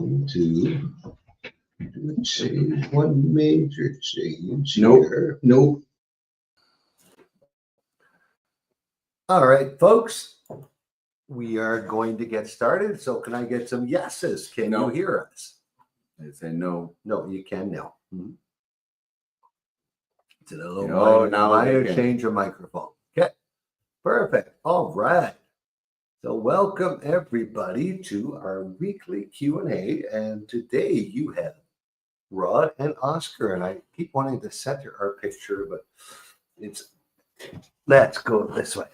going to do a change, one major change Nope. here. Nope. All right, folks, we are going to get started. So can I get some yeses? Can No. you hear us? I said no. No, you can now. It's a little No, now minor they can. change of microphone. Okay, perfect. All right. So welcome everybody to our weekly Q&A. And today you have Rod and Oscar. And I keep wanting to center our picture, but let's go this way.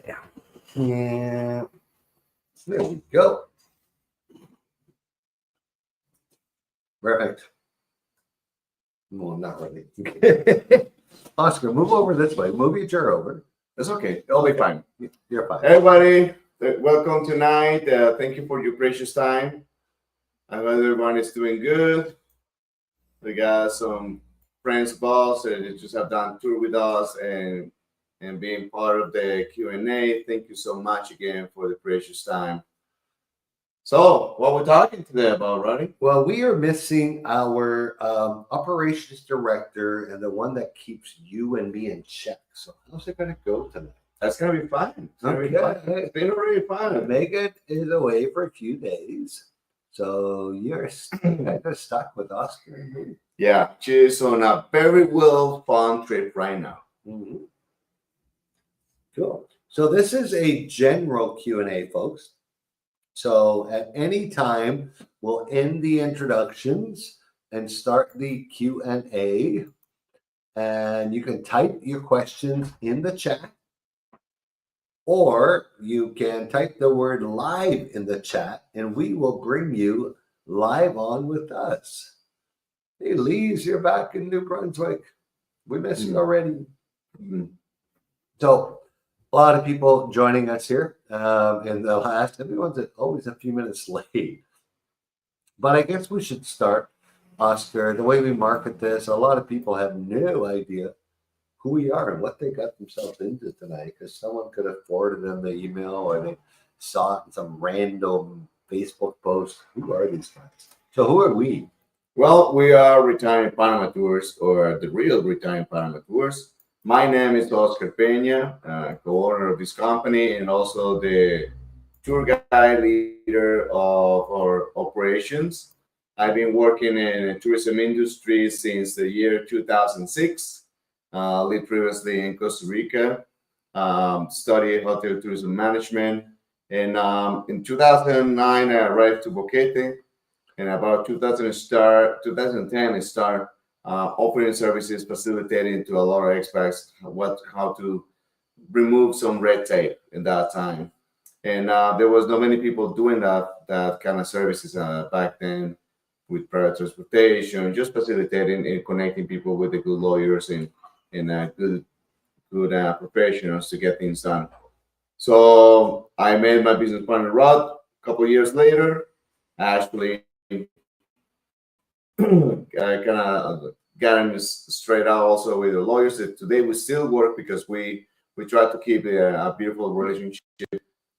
Yeah. There we go. Perfect. Well, not really. Oscar, move over this way. Move your chair over. That's okay. It'll be fine. You're fine. Everybody, welcome tonight. Thank you for your precious time. I hope everyone is doing good. We got some friends, boss, that just have done tour with us and being part of the Q&A. Thank you so much again for the precious time. So, what we're talking today about, Roddy? Well, we are missing our operations director and the one that keeps you and me in check. So how's it going to go tonight? That's gonna be fun. It's gonna be fun. It's been really fun. Megan is away for a few days. So you're kind of stuck with Oscar and me. Yeah, she's on a very fun trip right now. Mm-hmm. Cool. So this is a general Q&A, folks. So at any time, we'll end the introductions and start the Q&A. And you can type your questions in the chat. Or you can type the word live in the chat, and we will bring you live on with us. Hey, Lise, you're back in New Brunswick. We miss you already. So a lot of people joining us here in the last, everyone's always a few minutes late. But I guess we should start, Oscar. The way we market this, a lot of people have no idea who we are and what they got themselves into tonight, because someone could have forwarded them the email or they saw it in some random Facebook post. Who are these guys? So who are we? Well, we are Retiring Panama Tours, or the real Retiring Panama Tours. My name is Oscar Peña, co-owner of this company and also the tour guide leader of our operations. I've been working in the tourism industry since the year 2006. Lived previously in Costa Rica, studied hotel tourism management. And in 2009, I arrived to Boquete. And about 2010, I started offering services, facilitating to a lot of expats how to remove some red tape in that time. And there was not many people doing that kind of services back then, with private transportation, just facilitating and connecting people with the good lawyers and good professionals to get things done. So I met my business partner Rod a couple of years later. Actually, I kind of got him straight out also with the lawyers. That today we still work because we try to keep a beautiful relationship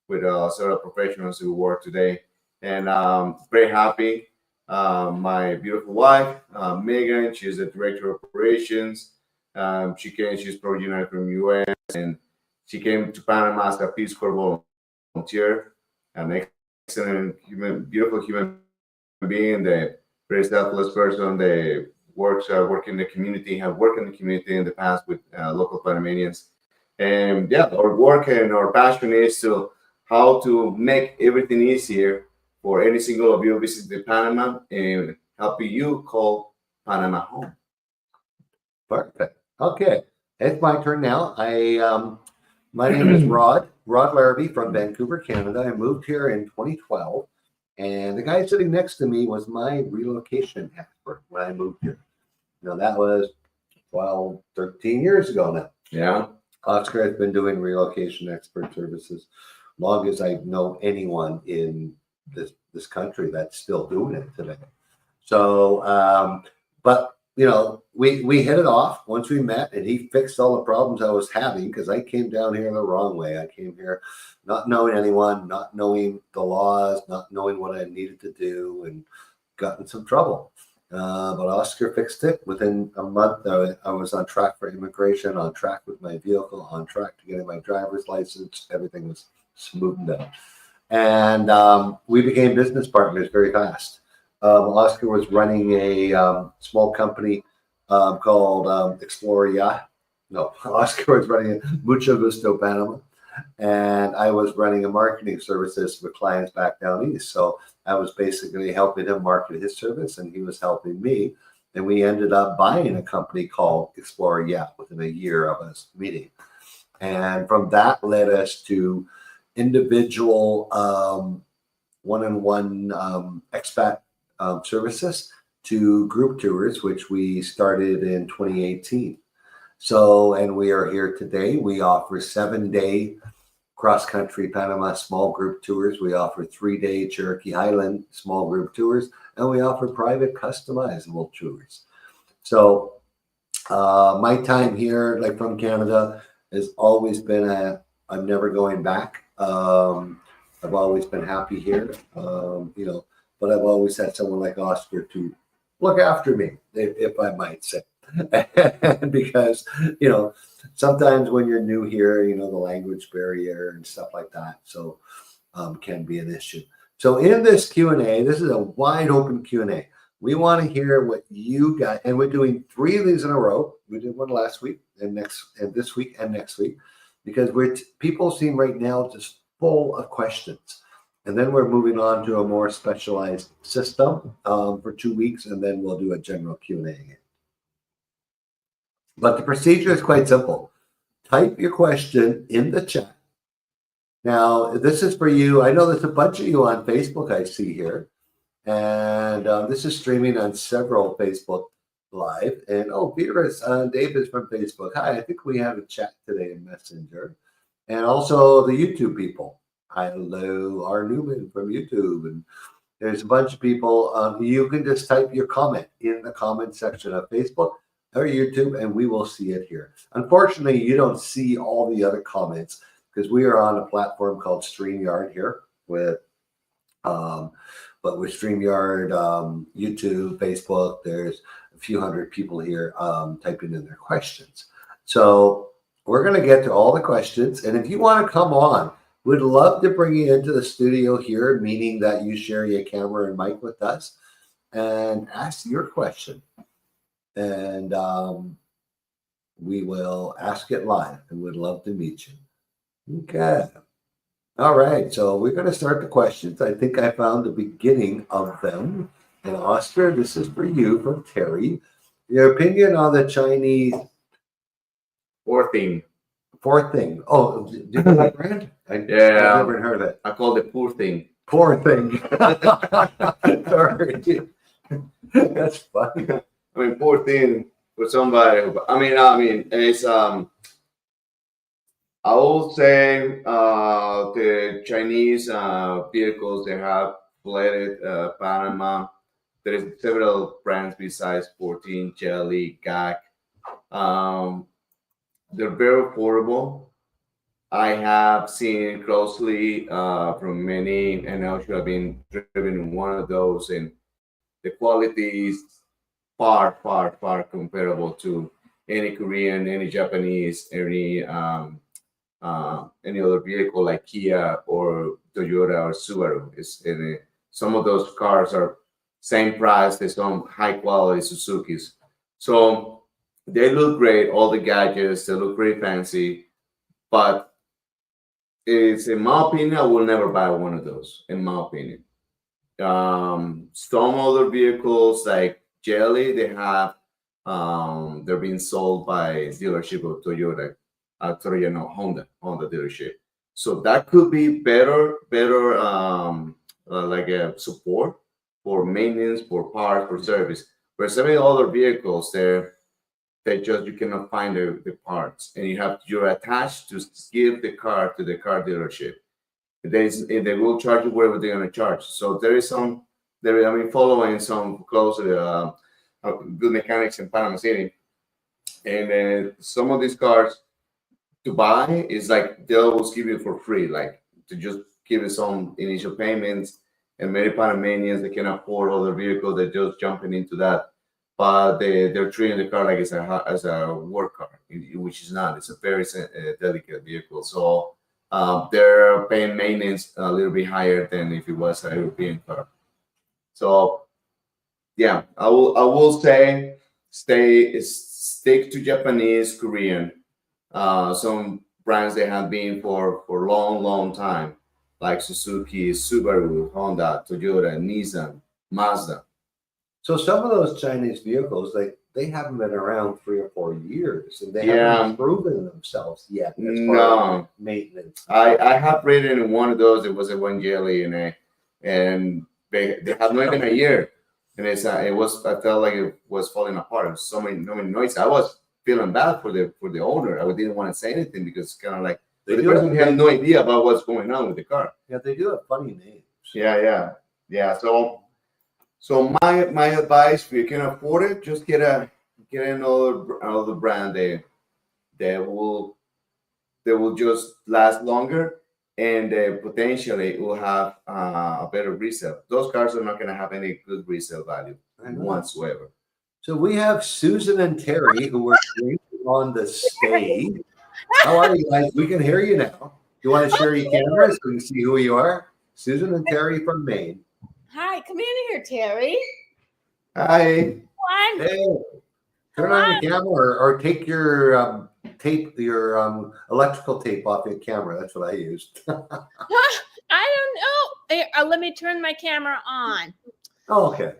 with several professionals who work today. And very happy. My beautiful wife, Megan, she's the director of operations. She's pro-united from US, and she came to Panama as a Peace Corps volunteer, an excellent beautiful human being, the very selfless person that works in the community, have worked in the community in the past with local Panamanians. And yeah, our work and our passion is to how to make everything easier for any single of you visiting Panama and helping you call Panama home. Perfect. Okay, it's my turn now. My name is Rod Larrabee from Vancouver, Canada. I moved here in 2012, and the guy sitting next to me was my relocation expert when I moved here. That was 13 years ago now. Yeah. Oscar has been doing relocation expert services long as I know anyone in this country that's still doing it today. So, but we hit it off once we met, and he fixed all the problems I was having because I came down here the wrong way. I came here not knowing anyone, not knowing the laws, not knowing what I needed to do, and got in some trouble. But Oscar fixed it within a month. I was on track for immigration, on track with my vehicle, on track to getting my driver's license. Everything was smoothened out. And we became business partners very fast. Oscar was running a small company called Exploria. No, Oscar was running Mucho Gusto Panama, and I was running a marketing services for clients back down east. So I was basically helping him market his service, and he was helping me. And we ended up buying a company called Exploria within a year of us meeting. And from that led us to individual one-on-one expat services to group tours, which we started in 2018. So, and we are here today. We offer 7-day cross-country Panama small group tours. We offer 3-day Cherokee Highland small group tours, and we offer private customizable tours. So my time here, like from Canada, has always been I'm never going back. I've always been happy here, but I've always had someone like Oscar to look after me, if I might say. Because, sometimes when you're new here, the language barrier and stuff like that, so can be an issue. So in this Q&A, this is a wide open Q&A. We want to hear what you got, and we're doing 3 of these in a row. We did one last week and this week and next week, because people seem right now just full of questions. And then we're moving on to a more specialized system for 2 weeks, and then we'll do a general Q&A again. But the procedure is quite simple. Type your question in the chat. Now, this is for you. I know there's a bunch of you on Facebook I see here. And this is streaming on several Facebook Live. And, Vera's David's from Facebook. Hi, I think we have a chat today in Messenger. And also the YouTube people. Hello, R. Newman from YouTube. And there's a bunch of people. You can just type your comment in the comment section of Facebook or YouTube, and we will see it here. Unfortunately, you don't see all the other comments because we are on a platform called StreamYard here but with StreamYard, YouTube, Facebook, there's a few hundred people here typing in their questions. So we're going to get to all the questions. And if you want to come on, we'd love to bring you into the studio here, meaning that you share your camera and mic with us and ask your question. And we will ask it live, and we'd love to meet you. Okay. All right. So we're going to start the questions. I think I found the beginning of them. And Oscar, this is for you from Terry. Your opinion on the Chinese Poor thing. Oh, do you know that brand? Yeah. I've never heard of it. I call it poor thing. Poor thing. Sorry. That's funny. I mean, poor thing for somebody. I mean, it's I will say the Chinese vehicles, they have flooded Panama. There is several brands besides 14, Jelly, GAC. They're very affordable. I have seen closely from many, and I should have been driven in one of those, and the quality is far comparable to any Korean, any Japanese, any other vehicle like Kia or Toyota or Subaru. Some of those cars are same price as some high quality Suzukis. So they look great, all the gadgets, they look pretty fancy, but in my opinion, I will never buy one of those, in my opinion. Some other vehicles like Jelly, they have they're being sold by dealership of Toyota, Honda dealership. So that could be better like a support for maintenance, for parts, for service. Where some of the other vehicles you cannot find the parts, and you're attached to give the car to the car dealership. They will charge you whatever they're going to charge. So following some closely good mechanics in Panama City, and some of these cars to buy is like they'll always give you for free, like to just give you some initial payments, and many Panamanians they can afford other vehicles. They're just jumping into that, but they're treating the car like it's a work car, which is not. It's a very delicate vehicle, so they're paying maintenance a little bit higher than if it was a European car. So yeah, I will say stick to Japanese, Korean. Some brands they have been for long time, like Suzuki, Subaru, Honda, Toyota, Nissan, Mazda. So some of those Chinese vehicles, they haven't been around 3 or 4 years, and they Yeah. haven't proven themselves yet as far No. as maintenance. I have ridden in one of those. It was a one jelly, and they have not even a year, and I felt like it was falling apart. It was so many noise. I was feeling bad for the owner. I didn't want to say anything because it's kind of like the person had no idea about what's going on with the car. Yeah, they do have funny names. Yeah. So my advice, if you can afford it, just get another brand. They will just last longer, and potentially will have a better resale. Those cars are not going to have any good resale value whatsoever. So we have Susan and Terry who are on the stage. How are you guys? We can hear you now. You want to share your camera so we can see who you are? Susan and Terry from Maine. Hi, come in here, Terry. Hi. One. Hey, turn on your camera or take your electrical tape off your camera. That's what I used. I don't know. Let me turn my camera on. Oh, okay.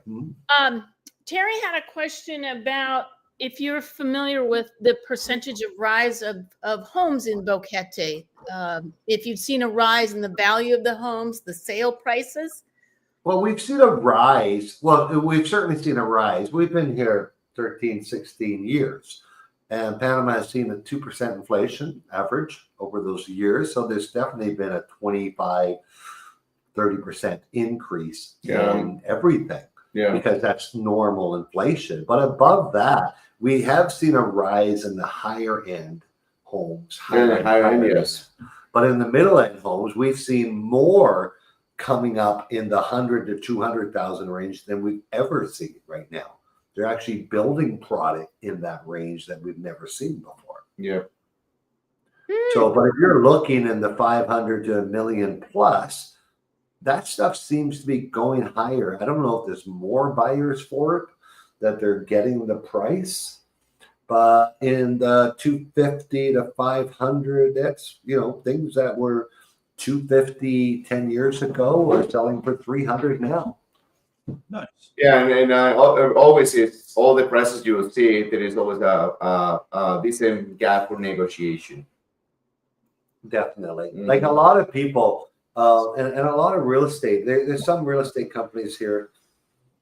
Terry had a question about if you're familiar with the percentage of rise of homes in Boquete. If you've seen a rise in the value of the homes, the sale prices. Well, we've seen a rise. Well, we've certainly seen a rise. We've been here 13, 16 years. And Panama has seen a 2% inflation average over those years. So there's definitely been a 25, 30% increase in everything. Yeah. Because that's normal inflation. But above that, we have seen a rise in the higher end homes. Higher end, yes. But in the middle end homes, we've seen more coming up in the 100 to 200,000 range than we've ever seen right now. They're actually building product in that range that we've never seen before. Yeah. So, but if you're looking in the 500 to $1 million plus, that stuff seems to be going higher. I don't know if there's more buyers for it, that they're getting the price, but in the 250 to 500, that's, things that were 250 10 years ago are selling for 300 now. Nice. Yeah, and always it's all the prices you will see. There is always a decent gap for negotiation. Definitely. Like a lot of people, and a lot of real estate, there's some real estate companies here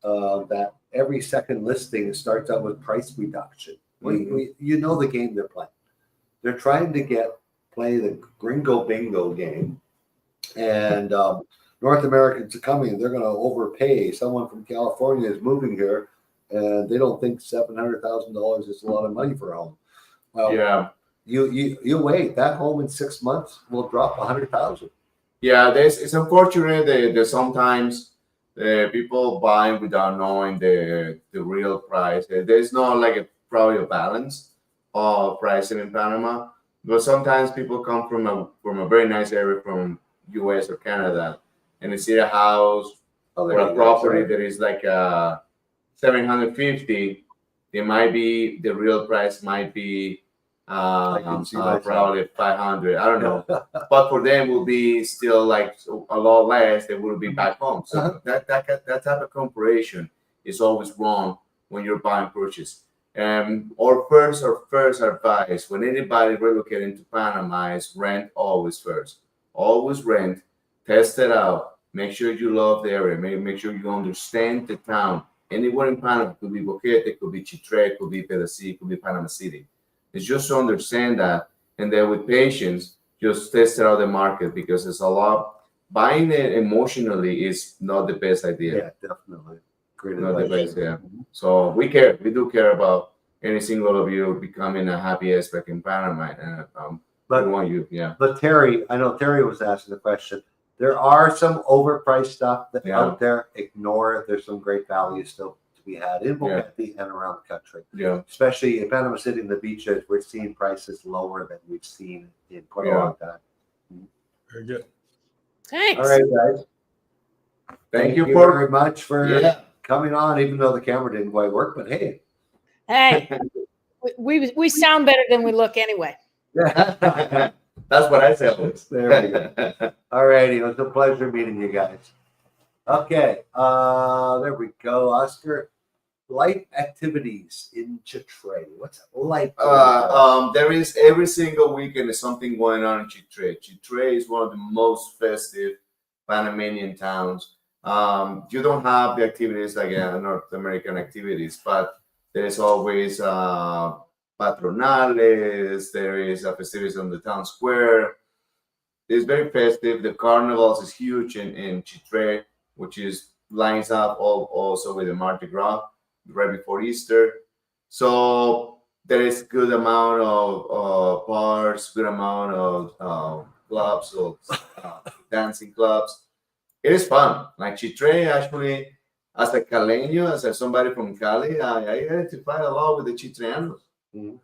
that every second listing starts out with price reduction. You know the game they're playing. They're trying to play the gringo bingo game. And North Americans are coming, they're going to overpay. Someone from California is moving here, and they don't think $700,000 is a lot of money for a home. Well, Yeah. You wait. That home in 6 months will drop 100,000. Yeah, it's unfortunate that sometimes people buy without knowing the real price. There's not like probably a balance of pricing in Panama, but sometimes people come from a very nice area from US or Canada, and they see a house or a property that is like 750. The real price might be probably 500. I don't know, but for them will be still like a lot less. They will be back home. So that type of comparison is always wrong when you're buying purchase. Our first advice when anybody relocating to Panama is rent always first. Always rent, test it out, make sure you love the area, make sure you understand the town. Anywhere in Panama, it could be Boquete, it could be Chitre, it could be Pedasi, it could be Panama City. It's just to understand that, and then with patience, just test it out the market, because it's a lot. Buying it emotionally is not the best idea. Yeah, definitely. Great Not the advice. best, yeah. So we do care about any single of you becoming a happy expat in Panama. And we want you, yeah. But Terry, I know Terry was asking the question, There are some overpriced stuff that Yeah. out there. Ignore it. There's some great value still to be had in Bogotá and around the country. Yeah. Especially in Panama City and the beaches, we're seeing prices lower than we've seen in quite a long time. Very good. Thanks. All right, guys. Thank you very much for Yeah. coming on, even though the camera didn't quite work. But hey, Hey, we sound better than we look anyway. That's what I said. There we go. All righty, it was a pleasure meeting you guys. Okay, there we go, Oscar. Light activities in Chitre. What's light? There is every single weekend is something going on in Chitre. Chitre is one of the most festive Panamanian towns. You don't have the activities like North American activities, but there is always patronales. There is a festivities on the town square. It's very festive. The carnivals is huge in Chitre, which is lines up also with the Mardi Gras right before Easter. So there is good amount of bars, good amount of clubs, of dancing clubs. It is fun. Like Chitre, actually, as a Caleño, as somebody from Cali, I identify a lot with the Chitreanos. Mhm.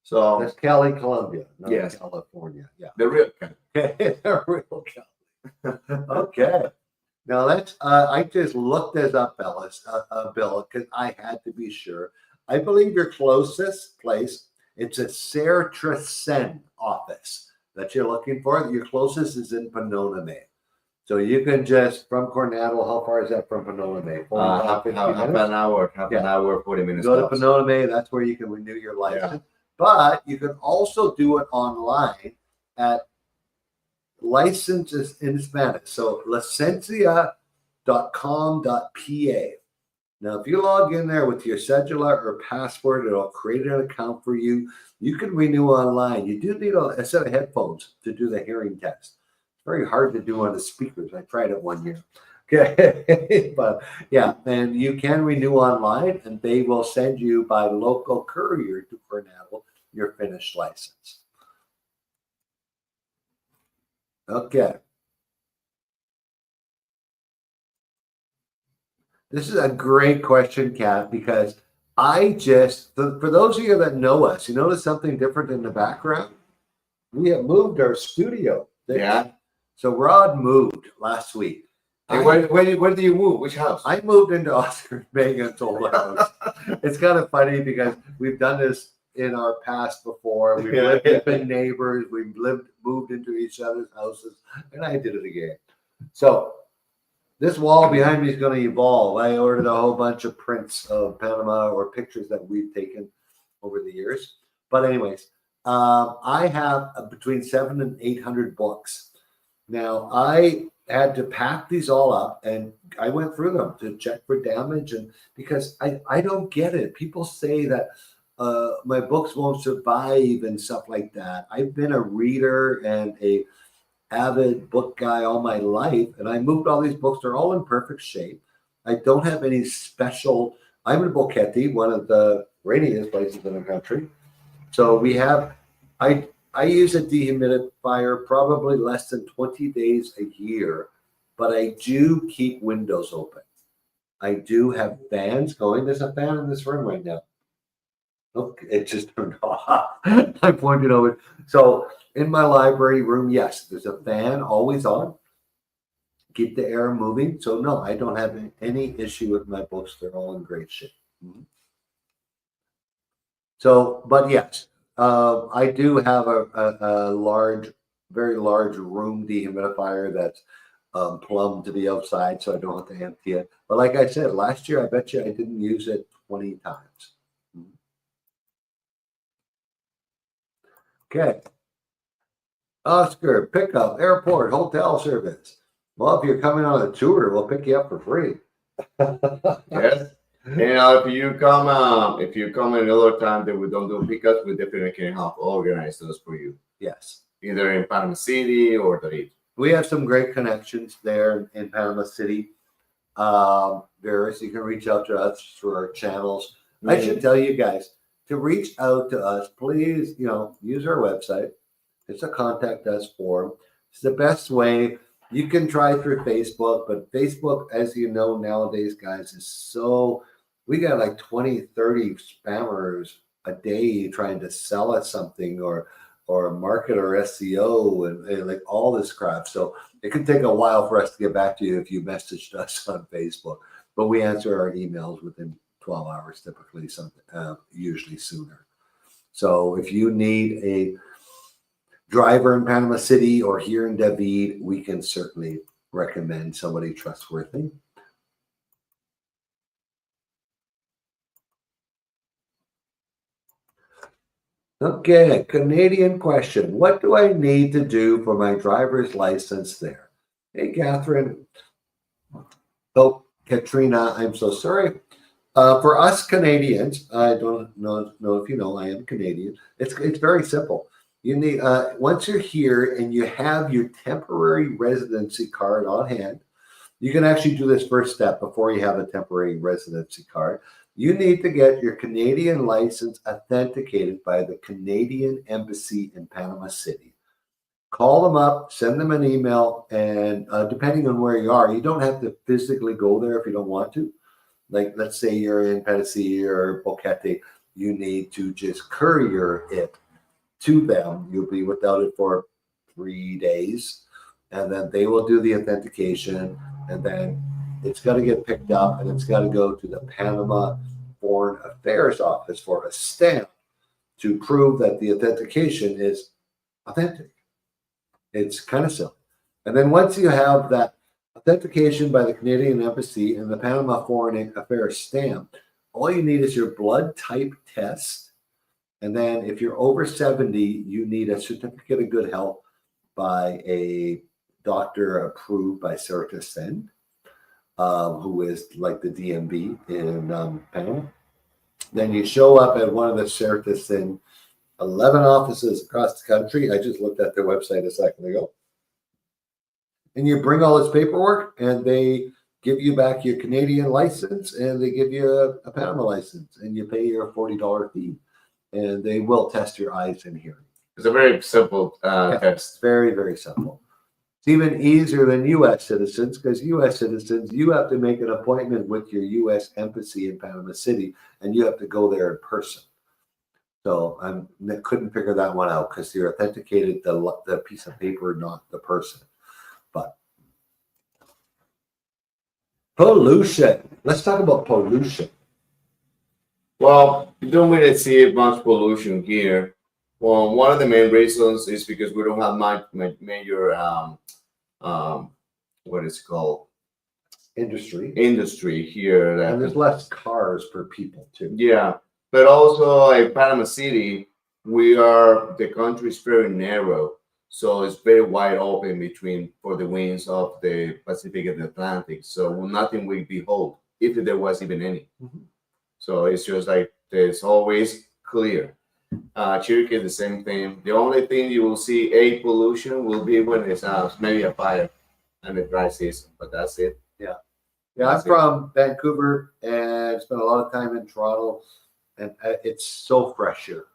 So That's Cali, Colombia, not Yes. California. Yeah. the real Cali. The real Cali. Okay. Now let's. I just looked this up, Bill, because I had to be sure. I believe your closest place, it's a Sertresen office that you're looking for. Your closest is in Panama. So you can just from Coronado. How far is that from Panama? Half an hour, Yeah. 40 minutes. Go to tops. Panama. That's where you can renew your license. But you can also do it online at licenses in Spanish. So licencia.com.pa. Now, if you log in there with your cedula or password, it'll create an account for you. You can renew online. You do need a set of headphones to do the hearing test. It's very hard to do on the speakers. I tried it one year. Okay. But yeah, and you can renew online and they will send you by local courier to Coronado your finished license. Okay. This is a great question, Kat, because I just, for those of you that know us, you notice something different in the background? We have moved our studio. Yeah. So Rod moved last week. And where do you move? Which house? I moved into Oscar Megan's old house. It's kind of funny because we've done this in our past before. We've lived with neighbors. We've moved into each other's houses, and I did it again. So this wall behind me is going to evolve. I ordered a whole bunch of prints of Panama or pictures that we've taken over the years. But anyways, I have between 700 and 800 books. Now, I had to pack these all up, and I went through them to check for damage, and because I don't get it. People say that my books won't survive and stuff like that. I've been a reader and a avid book guy all my life, and I moved all these books. They're all in perfect shape. I don't have any special. I'm in Boquete, one of the rainiest places in the country. So we have, I use a dehumidifier probably less than 20 days a year, but I do keep windows open. I do have fans going. There's a fan in this room right now. Look, it just turned off. I pointed over. So in my library room, yes, there's a fan always on. Keep the air moving. So no, I don't have any issue with my books. They're all in great shape. Mm-hmm. So, but yes, I do have a large, very large room dehumidifier that's plumbed to the outside, so I don't have to empty it. But like I said, last year, I bet you I didn't use it 20 times. Okay. Oscar, pickup, airport, hotel service. Well, if you're coming on a tour, we'll pick you up for free. Yes. And if you come another time that we don't do pickups, we definitely can help organize those for you. Yes. Either in Panama City or Dorito. We have some great connections there in Panama City. Varys, you can reach out to us through our channels. Mm-hmm. I should tell you guys to reach out to us, please, use our website. It's a contact us form. It's the best way. You can try through Facebook, but Facebook, as you know, nowadays, guys, is so, we got like 20, 30 spammers a day trying to sell us something or market or SEO and like all this crap. So it could take a while for us to get back to you if you messaged us on Facebook, but we answer our emails within 12 hours, typically, usually sooner. So if you need a driver in Panama City or here in David, we can certainly recommend somebody trustworthy. Okay, Canadian question. What do I need to do for my driver's license there? Hey, Catherine. Oh, Katrina, I'm so sorry. For us Canadians, I don't know if you know, I am Canadian. It's very simple. You need once you're here and you have your temporary residency card on hand, you can actually do this first step before you have a temporary residency card. You need to get your Canadian license authenticated by the Canadian Embassy in Panama City. Call them up, send them an email, and depending on where you are, you don't have to physically go there if you don't want to. Like, let's say you're in Panama or Boquete, you need to just courier it to them. You'll be without it for 3 days, and then they will do the authentication, and then it's got to get picked up, and it's got to go to the Panama Foreign Affairs Office for a stamp to prove that the authentication is authentic. It's kind of silly. And then once you have that authentication by the Canadian Embassy and the Panama Foreign Affairs stamp, all you need is your blood type test. And then if you're over 70, you need a certificate of good health by a doctor approved by Certisen, who is like the DMV in Panama. Then you show up at one of the Certisen 11 offices across the country. I just looked at their website a second ago. And you bring all this paperwork and they give you back your Canadian license and they give you a Panama license and you pay your $40 fee. And they will test your eyes and hearing. It's a very simple It's test. very, very simple. It's even easier than U.S. citizens because U.S. citizens, you have to make an appointment with your U.S. embassy in Panama City and you have to go there in person. So I couldn't figure that one out because you're authenticated the piece of paper, not the person. But pollution. Let's talk about pollution. Well, you don't really see much pollution here. Well, one of the main reasons is because we don't have much major what is it called, industry here. And there's less cars per people too. Yeah, but also in Panama City, the country is very narrow, so it's very wide open for the winds of the Pacific and the Atlantic. So nothing will be hold if there was even any. Mm-hmm. So it's just like it's always clear. Cherokee, the same thing. The only thing you will see pollution will be when it's maybe a fire and the dry season, but that's it. Yeah, I'm from Vancouver and spent a lot of time in Toronto, and it's so fresh here.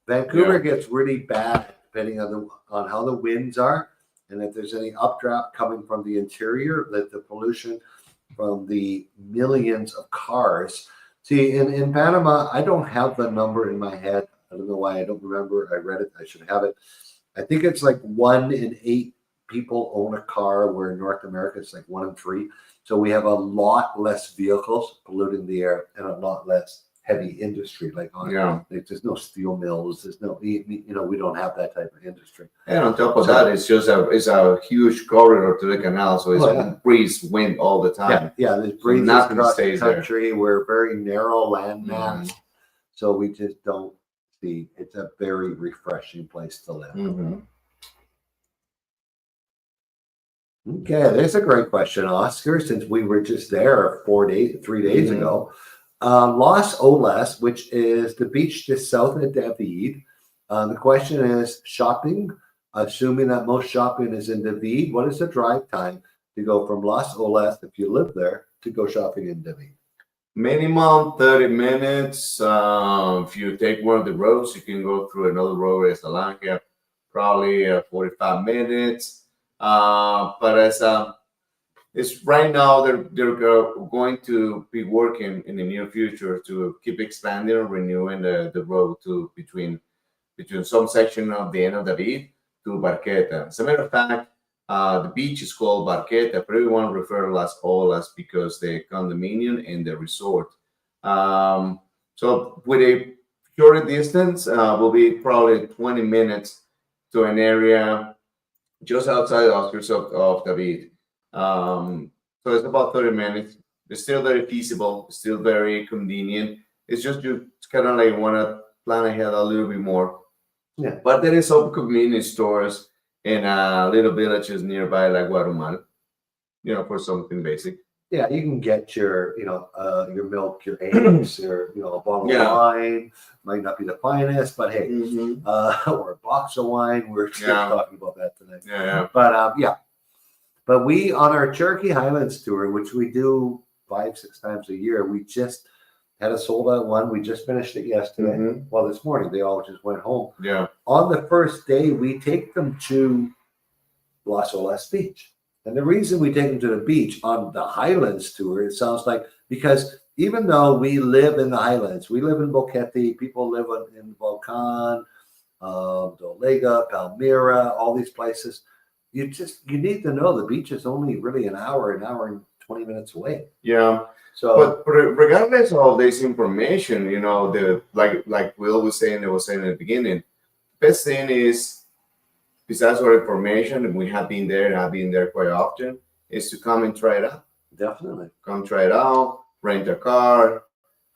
Vancouver gets really bad depending on how the winds are, and if there's any updraft coming from the interior, that the pollution from the millions of cars. See, in Panama, I don't have the number in my head. I don't know why I don't remember. I read it. I should have it. I think it's like 1 in 8 people own a car, where in North America it's like 1 in 3. So we have a lot less vehicles polluting the air and a lot less heavy industry. Like there's no steel mills. There's no, we don't have that type of industry. And on top of that, it's a huge corridor to the canal, so it's breeze, wind all the time. Yeah, there's breezes across the country. We're very narrow landmass, so we just don't see. It's a very refreshing place to live. Mm-hmm. Okay, there's a great question, Oscar, since we were just there 3 days ago. Las Olas, which is the beach just south of David. The question is shopping, assuming that most shopping is in David. What is the drive time to go from Las Olas, if you live there, to go shopping in David? Minimum 30 minutes. If you take one of the roads, you can go through another road, Estalanga, probably 45 minutes. But as it's right now, they're going to be working in the near future to keep expanding and renewing the road to between some section of the end of David to Barqueta. As a matter of fact, the beach is called Barqueta, but everyone refers us all as because the condominium and the resort. So with a shorter distance, will be probably 20 minutes to an area just outside the outskirts of David. So it's about 30 minutes. It's still very feasible, still very convenient. It's just you kind of like want to plan ahead a little bit more. Yeah. But there is some convenience stores in little villages nearby, like Guatemala, for something basic. Yeah, you can get your milk, your eggs, or a bottle of wine. Might not be the finest, but hey, or a box of wine. We're just talking about that tonight. Yeah. But we on our Cherokee Highlands tour, which we do 5-6 times a year, we just had a sold out one. We just finished it yesterday. Well, this morning they all just went home. Yeah. On the first day, we take them to Las Olas Beach. And the reason we take them to the beach on the Highlands tour, it sounds like, because even though we live in the Highlands, we live in Boquete, people live in Volcan, Dolega, Palmyra, all these places. You need to know the beach is only really an hour and 20 minutes away. Yeah. So, but regardless of all this information, the like we always say, and I was saying in the beginning, best thing is, besides our information, and we have been there quite often, is to come and try it out. Definitely. Come try it out, rent a car,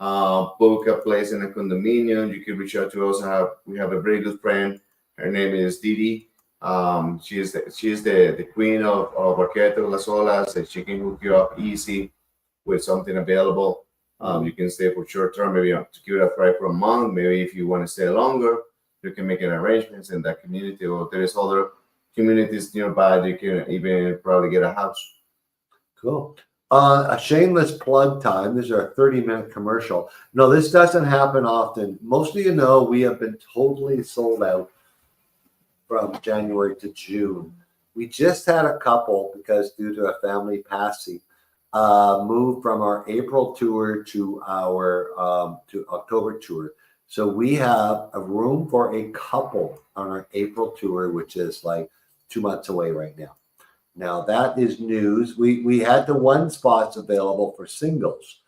book a place in a condominium. You can reach out to us. We have a very good friend. Her name is Didi. She is the queen of Barqueta, Las Olas, and she can hook you up easy with something available. You can stay for short term, maybe to give it a try for a month. Maybe if you want to stay longer, you can make an arrangements in that community, or there is other communities nearby. You can even probably get a house. Cool. A shameless plug time. This is our 30-minute commercial. No, this doesn't happen often. Most of you know we have been totally sold out from January to June. We just had a couple, because due to a family passing, moved from our April tour to our to October tour. So we have a room for a couple on our April tour, which is like 2 months away right now. Now that is news. We had the one spots available for singles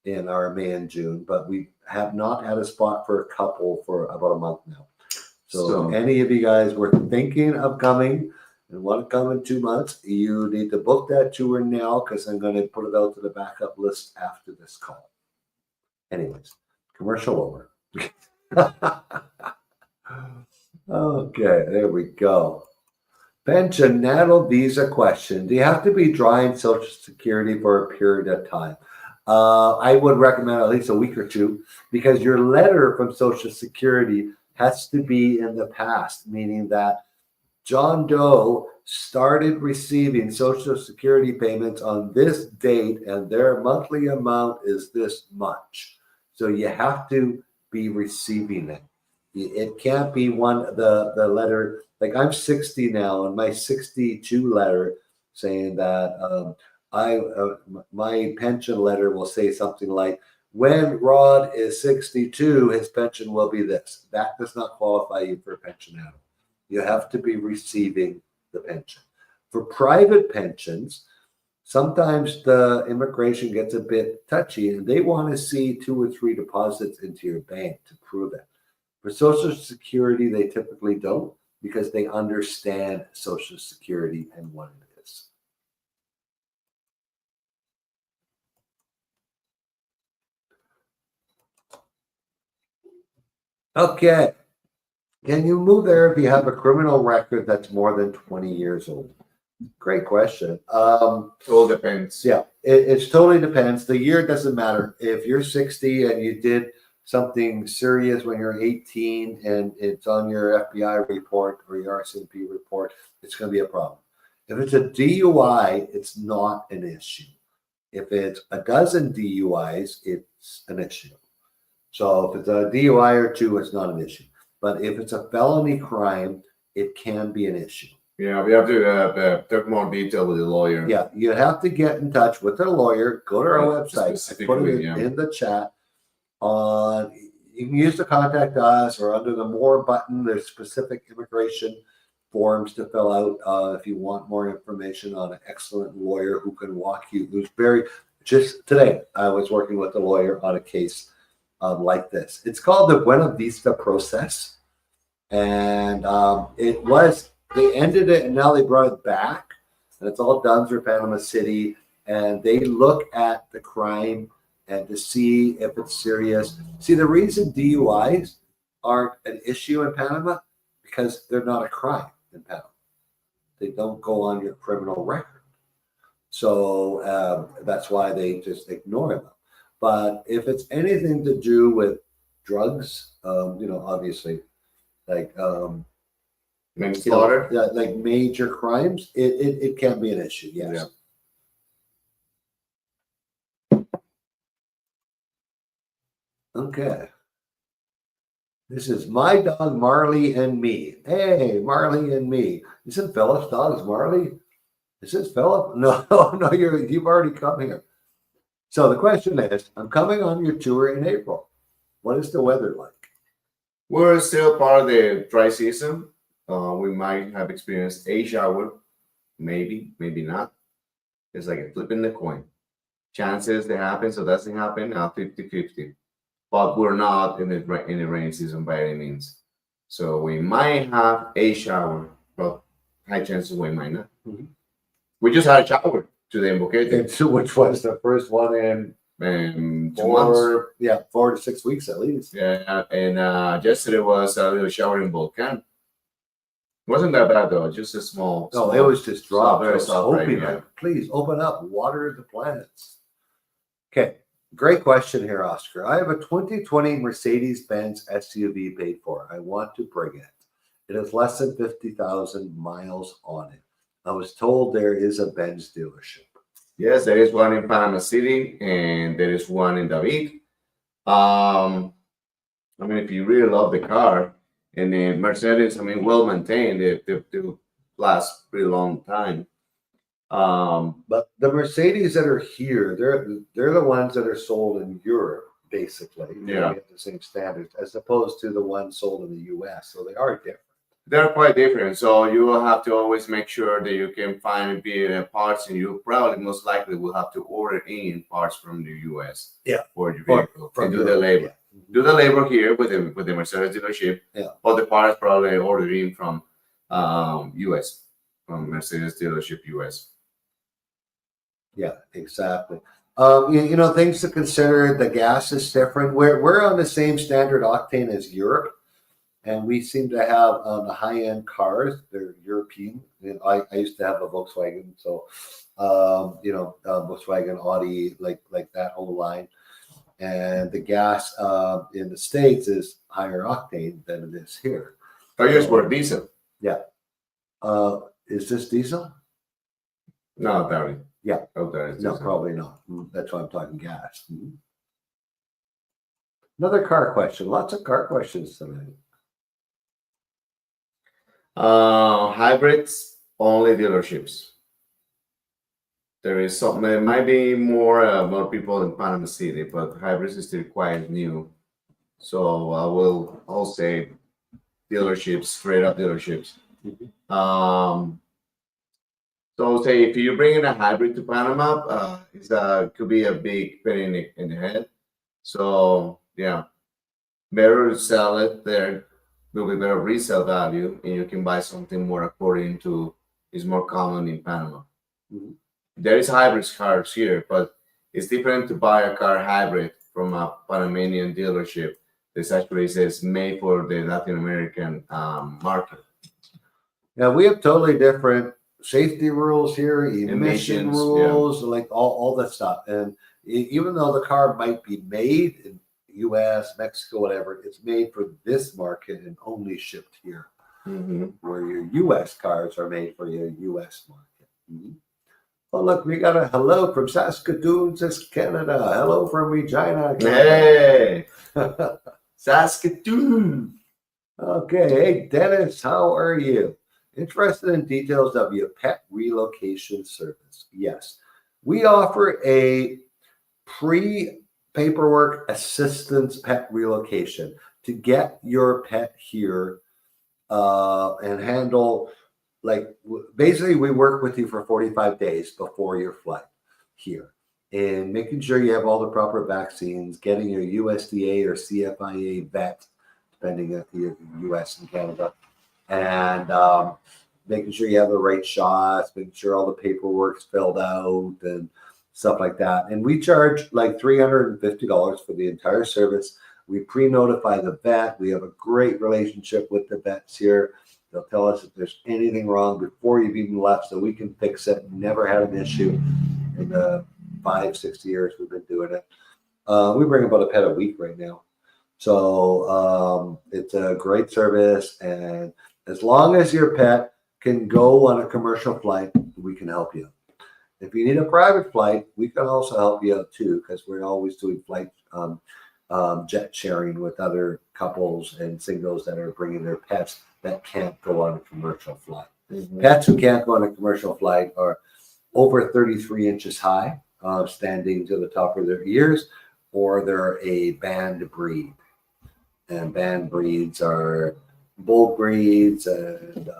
in our May and June, but we have not had a spot for a couple for about a month now. So any of you guys were thinking of coming and want to come in 2 months, you need to book that tour now, because I'm going to put it out to the backup list after this call. Anyways, commercial over. Okay, there we go. Pensionado visa question. Do you have to be drawing Social Security for a period of time? I would recommend at least a week or two, because your letter from Social Security has to be in the past, meaning that John Doe started receiving Social Security payments on this date, and their monthly amount is this much. So you have to be receiving it. It can't be the letter, like I'm 60 now, and my 62 letter saying that my pension letter will say something like, when Rod is 62, his pension will be this. That does not qualify you for a pensionado. You have to be receiving the pension. For private pensions, sometimes the immigration gets a bit touchy, and they want to see 2 or 3 deposits into your bank to prove it. For Social Security, they typically don't, because they understand Social Security and what it is. Okay. Can you move there if you have a criminal record that's more than 20 years old? Great question. It all depends. Yeah, it totally depends. The year doesn't matter. If you're 60 and you did something serious when you're 18 and it's on your FBI report or your RCMP report, it's going to be a problem. If it's a DUI, it's not an issue. If it's a dozen DUIs, it's an issue. So if it's a DUI or 2, it's not an issue. But if it's a felony crime, it can be an issue. Yeah, we have to talk more detail with the lawyer. Yeah, you have to get in touch with their lawyer. Go to our Right, website. I put specifically, it yeah. in the chat. You can use to contact us or under the more button. There's specific immigration forms to fill out if you want more information on an excellent lawyer who can walk you. Who's very just today. I was working with a lawyer on a case like this. It's called the Buena Vista process, and they ended it and now they brought it back, and it's all done through Panama City, and they look at the crime and to see if it's serious. See, the reason DUIs aren't an issue in Panama because they're not a crime in Panama. They don't go on your criminal record. So that's why they just ignore them. But if it's anything to do with drugs, obviously, like Manslaughter. like major crimes, it can be an issue. Yes. Yeah. Okay. This is my dog Marley and me. Hey, Marley and me. Isn't Philip's dog Marley? Is this Philip? No, no, you've already come here. So the question is, I'm coming on your tour in April. What is the weather like? We're still part of the dry season. We might have experienced a shower, maybe not. It's like a flip in the coin. Chances that happens or doesn't happen are 50-50. But we're not in the rainy season by any means. So we might have a shower, but high chances we might not. Mhm. We just had a shower today in Boquete. And so which was the first one in 2 months. 4 to 6 weeks at least. Yeah, and yesterday was a little shower in Volcan. Wasn't that bad though, just a small. No, it was just dropped. very I was soft rain, hoping, yeah. like, please open up, water the planets. Okay, great question here, Oscar. I have a 2020 Mercedes-Benz SUV paid for. I want to bring it. It has less than 50,000 miles on it. I was told there is a Benz dealership. Yes, there is one in Panama City and there is one in David. I mean, if you really love the car and the Mercedes, well maintained, they last pretty long time. But the Mercedes that are here, they're the ones that are sold in Europe, basically. Yeah. They get the same standards as opposed to the ones sold in the US. So they are different. They're quite different, so you will have to always make sure that you can find parts, and you probably most likely will have to order in parts from the US. Yeah. For your Or vehicle from and do the Europe, labor. yeah. Do the labor here with the Mercedes dealership. Yeah. But the parts probably ordered in from US, from Mercedes dealership US. Yeah, exactly. Things to consider. The gas is different. We're on the same standard octane as Europe, and we seem to have the high-end cars. They're European. I used to have a Volkswagen, so Volkswagen, Audi, like that whole line. And the gas in the States is higher octane than it is here. Oh, yours were diesel. Yeah. Is this diesel? No, Barry. Yeah. Oh, that is No, diesel. probably not. That's why I'm talking gas. Another car question. Lots of car questions tonight. Hybrids, only dealerships. There is something, there might be more people in Panama City, but hybrids is still quite new. So I'll say dealerships, straight up dealerships. So say if you bring in a hybrid to Panama, it could be a big pain in the head. So yeah, better to sell it there. Will be better resale value, and you can buy something more according to is more common in Panama. Mhm. There is hybrid cars here, but it's different to buy a car hybrid from a Panamanian dealership. This actually says made for the Latin American market. Yeah, we have totally different safety rules here, emission Emissions, rules, like all that stuff. And even though the car might be made in US, Mexico, whatever, it's made for this market and only shipped here, where your US cars are made for your US market. Oh, look, we got a hello from Saskatoon, Canada. Hello from Regina, Canada. Hey, Saskatoon. Okay, hey, Dennis, how are you? Interested in details of your pet relocation service? Yes. We offer a pre-paperwork assistance pet relocation to get your pet here and handle, basically we work with you for 45 days before your flight here and making sure you have all the proper vaccines, getting your USDA or CFIA vet, depending on the US and Canada, and making sure you have the right shots, making sure all the paperwork's filled out and stuff like that. And we charge like $350 for the entire service. We pre-notify the vet. We have a great relationship with the vets here. They'll tell us if there's anything wrong before you've even left so we can fix it. Never had an issue in the 5-6 years we've been doing it. We bring about a pet a week right now. So it's a great service. And as long as your pet can go on a commercial flight, we can help you. If you need a private flight, we can also help you out too, because we're always doing flight jet sharing with other couples and singles that are bringing their pets that can't go on a commercial flight. Pets who can't go on a commercial flight are over 33 inches high, standing to the top of their ears, or they're a banned breed. And banned breeds are bull breeds and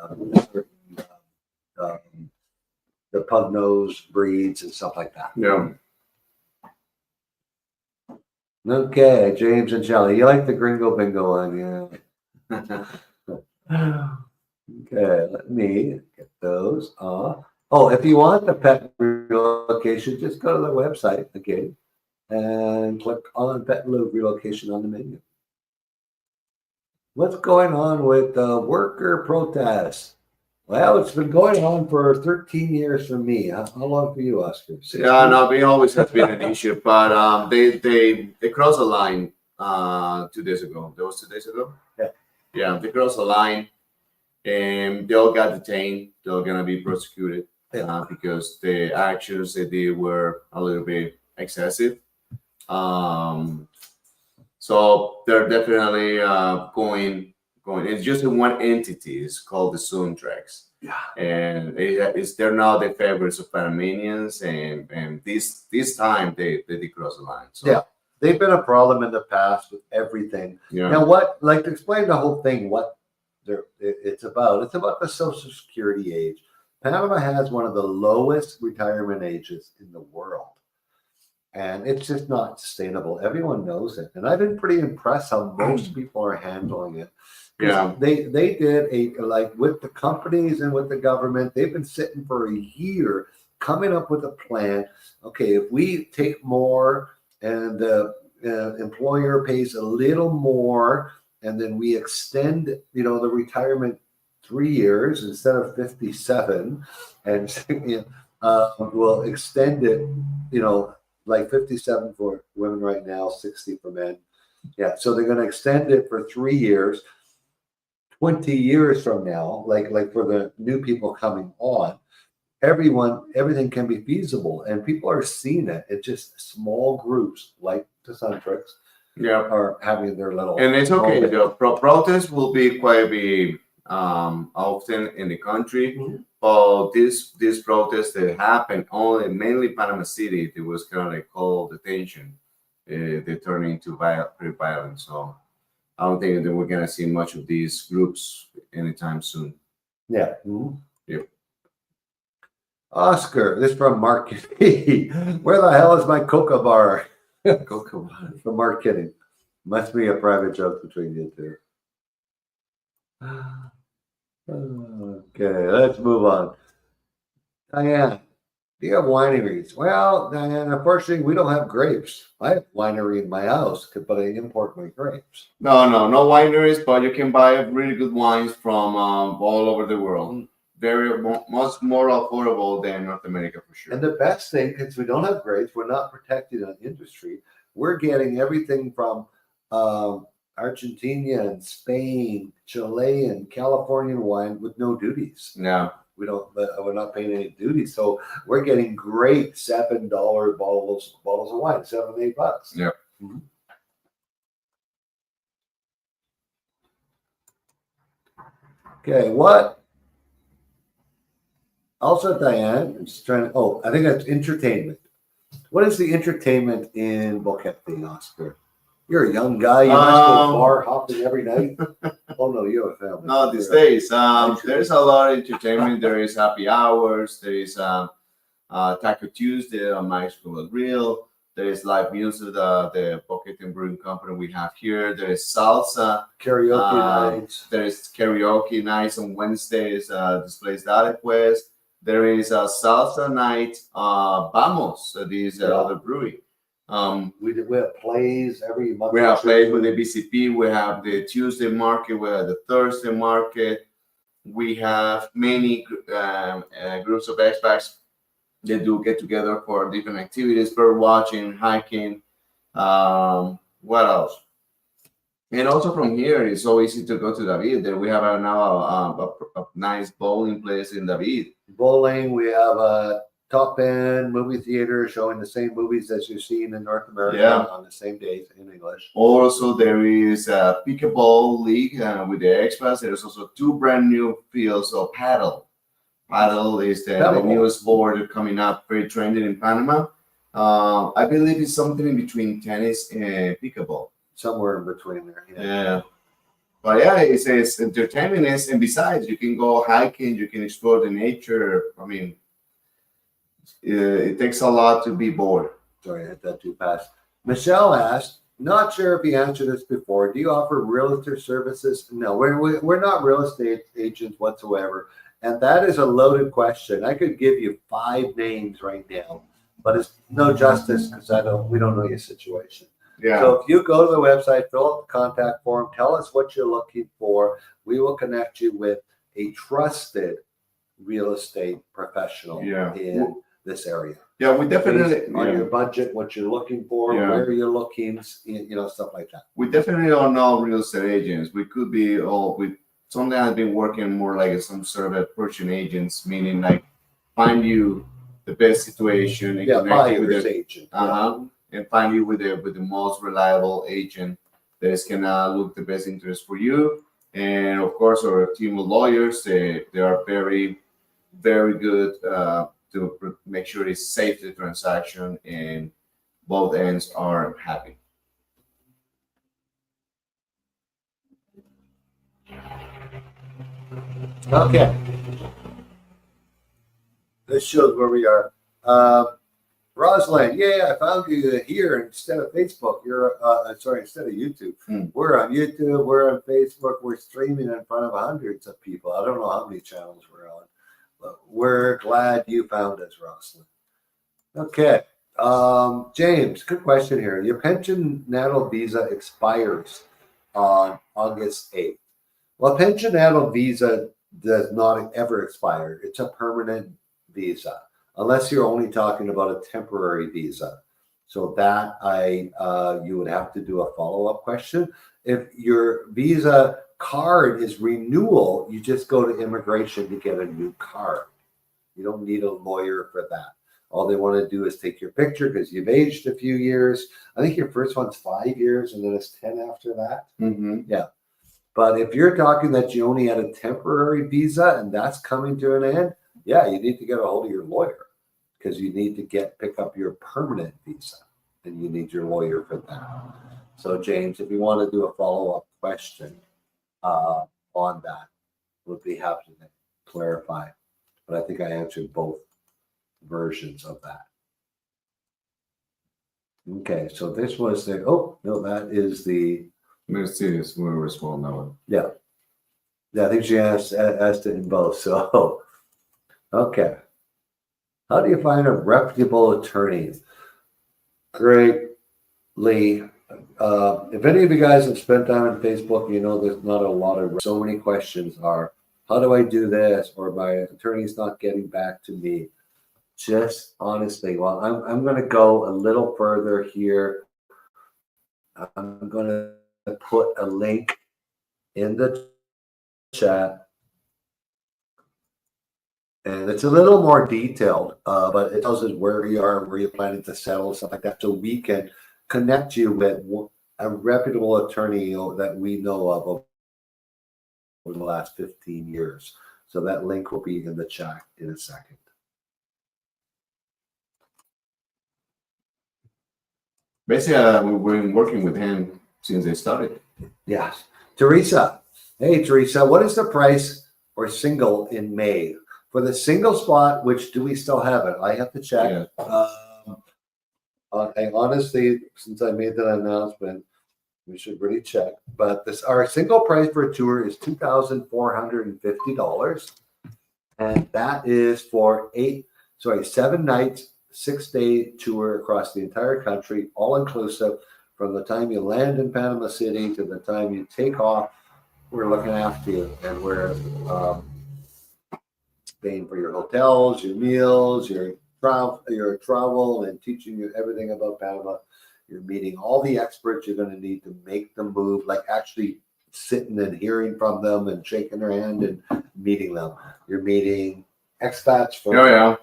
the pug nose breeds and stuff like that. Yeah. Okay, James and Shelley, you like the Gringo Bingo one, yeah. Okay, let me get those off. Oh, if you want the pet relocation, just go to the website again and click on pet relocation on the menu. What's going on with the worker protests? Well, it's been going on for 13 years for me. How long for you, Oscar? 16? Yeah, no, it always has been an issue, but they crossed the line 2 days ago. That was 2 days ago. Yeah, they crossed the line, and they all got detained. They're gonna be prosecuted because the actions they did were a little bit excessive. So they're definitely going. It's just in one entity. It's called the Soundtracks. Yeah. And they're now the favorites of Panamanians, and this time they did cross the line. So Yeah. They've been a problem in the past with everything. yeah. Now, to explain the whole thing, what it's about. It's about the Social Security age. Panama has one of the lowest retirement ages in the world. And it's just not sustainable. Everyone knows it. And I've been pretty impressed how most people are handling it. Yeah. They did with the companies and with the government, they've been sitting for a year coming up with a plan. Okay, if we take more and the employer pays a little more, and then we extend, the retirement 3 years instead of 57, and we'll extend it, like 57 for women right now, 60 for men. Yeah, so they're going to extend it for 3 years. 20 years from now, like for the new people coming on, everything can be feasible, and people are seeing it. It's just small groups like the Soundtracks are having their little. And it's okay. The protests will be quite a bit often in the country. Mhm. But these protests that happened mainly Panama City, it was kind of like called attention. They turned into pretty violent. So I don't think that we're gonna see much of these groups anytime soon. Yeah. Mhm. Yep. Oscar, this from Mark. Where the hell is my coca bar? Cocoa. From Mark Kidding. Must be a private joke between you two. Okay, let's move on. Diane, do you have wineries? Well, Diane, unfortunately, we don't have grapes. I have a winery in my house, but I import my grapes. No wineries, but you can buy really good wines from all over the world. Much more affordable than North America for sure. And the best thing, because we don't have grapes, we're not protecting an industry. We're getting everything from Argentina and Spain, Chilean, Californian wine with no duties. Yeah. We're not paying any duties, so we're getting great $7 bottles of wine, $7-8. Yeah. Mm-hmm. Okay, what Also, Diane, I'm just trying to. Oh, I think that's entertainment. What is the entertainment in Boquete, Oscar? You're a young guy. You must go bar hopping every night. Oh no, you have a family. No, these days, there's a lot of entertainment. There is happy hours. There is Taco Tuesday on my school grill. There is live music, the Pocket and Brewing Company we have here. There is salsa. Karaoke nights. There is karaoke nights on Wednesdays, displays Adequest. There is a salsa night, Vamos, this other brewery. We have plays every month. We have plays with the BCP. We have the Tuesday market. We have the Thursday market. We have many groups of expats. They do get together for different activities, bird watching, hiking. What else? And also from here, it's so easy to go to David. There we have now a nice bowling place in David. Bowling. We have a top end movie theater showing the same movies as you've seen in North America on the same days in English. Also, there is a pickleball league with the Expat. There's also 2 brand new fields of paddle. Paddle is the newest sport coming up, very trending in Panama. I believe it's something in between tennis and pickleball. Somewhere in between there. Yeah. But yeah, it's entertainment, and besides, you can go hiking, you can explore the nature. I mean, it takes a lot to be bored. Sorry, I hit that too fast. Michelle asked, not sure if you answered this before. Do you offer realtor services? No, we're not real estate agents whatsoever. And that is a loaded question. I could give you 5 names right now, but it's no justice because we don't know your situation. Yeah. So if you go to the website, fill out the contact form, tell us what you're looking for. We will connect you with a trusted real estate professional in this area. Yeah, we definitely Based on your budget, what you're looking for, where you're looking, stuff like that. We definitely are not real estate agents. We could be sometimes I've been working more like some sort of a purchasing agents, meaning like find you the best situation and connect you with the agent. And find you with the most reliable agent that is gonna look the best interest for you. And of course, our team of lawyers, they are very, very good to make sure it's safe the transaction and both ends are happy. Okay. This shows where we are. Rosalind, I found you here instead of Facebook. You're instead of YouTube. We're on YouTube. We're on Facebook. We're streaming in front of hundreds of people. I don't know how many channels we're on, but we're glad you found us, Rosalind. Okay. James, good question here. Your pension natal visa expires on August 8th. Well, pension natal visa does not ever expire. It's a permanent visa, unless you're only talking about a temporary visa. So that you would have to do a follow-up question. If your visa card is renewal, you just go to immigration to get a new card. You don't need a lawyer for that. All they want to do is take your picture because you've aged a few years. I think your first one's 5 years and then it's 10 after that. Yeah. But if you're talking that you only had a temporary visa and that's coming to an end, you need to get a hold of your lawyer because you need to pick up your permanent visa and you need your lawyer for that. So James, if you want to do a follow-up question on that, we'll be happy to clarify. But I think I answered both versions of that. Okay, so this was that is the Mercedes, we respond now. Yeah, I think she asked it in both. So, okay. How do you find a reputable attorney? Great, Lee. If any of you guys have spent time on Facebook, you know there's not a lot of. So many questions are, how do I do this? Or my attorney's not getting back to me. Just honestly, well, I'm going to go a little further here. I'm going to put a link in the chat. And it's a little more detailed, but it tells us where you are, where you're planning to settle, stuff like that. So we can connect you with a reputable attorney that we know of over the last 15 years. So that link will be in the chat in a second. Basically, we've been working with him since they started. Yes. Teresa. Hey, Teresa, what is the price for single in May? For the single spot, which do we still have it? I have to check. Yeah. I honestly, since I made that announcement, we should really check. But our single price for a tour is $2,450. And that is for 7 nights, 6-day tour across the entire country, all inclusive. From the time you land in Panama City to the time you take off, we're looking after you, and we're paying for your hotels, your meals, your travel, and teaching you everything about Panama. You're meeting all the experts you're going to need to make the move, like actually sitting and hearing from them and shaking their hand and meeting them. You're meeting expats from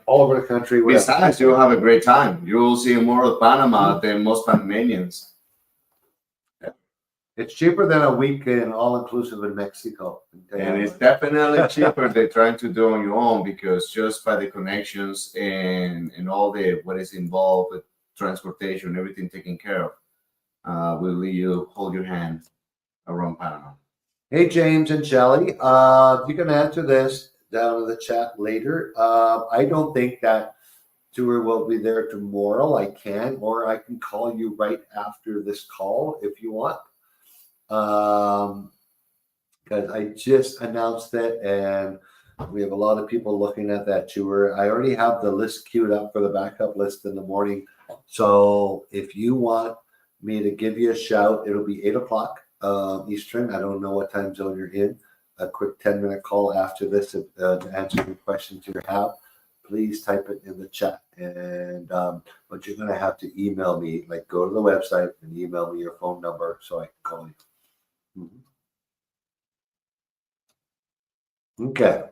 all over the country. Besides, you'll have a great time. You will see more of Panama than most Panamanians. It's cheaper than a week in all-inclusive in Mexico. And it's definitely cheaper than trying to do on your own, because just by the connections and all the what is involved with transportation, everything taken care of, will let you hold your hand around Panama. Hey, James and Shelley, you can answer this down in the chat later. I don't think that tour will be there tomorrow. I can, or I can call you right after this call if you want. Because I just announced it, and we have a lot of people looking at that tour. I already have the list queued up for the backup list in the morning. So if you want me to give you a shout, it'll be 8 o'clock Eastern. I don't know what time zone you're in. A quick 10-minute call after this to answer any questions you have. Please type it in the chat. And but you're going to have to email me, like go to the website and email me your phone number so I can call you. Okay.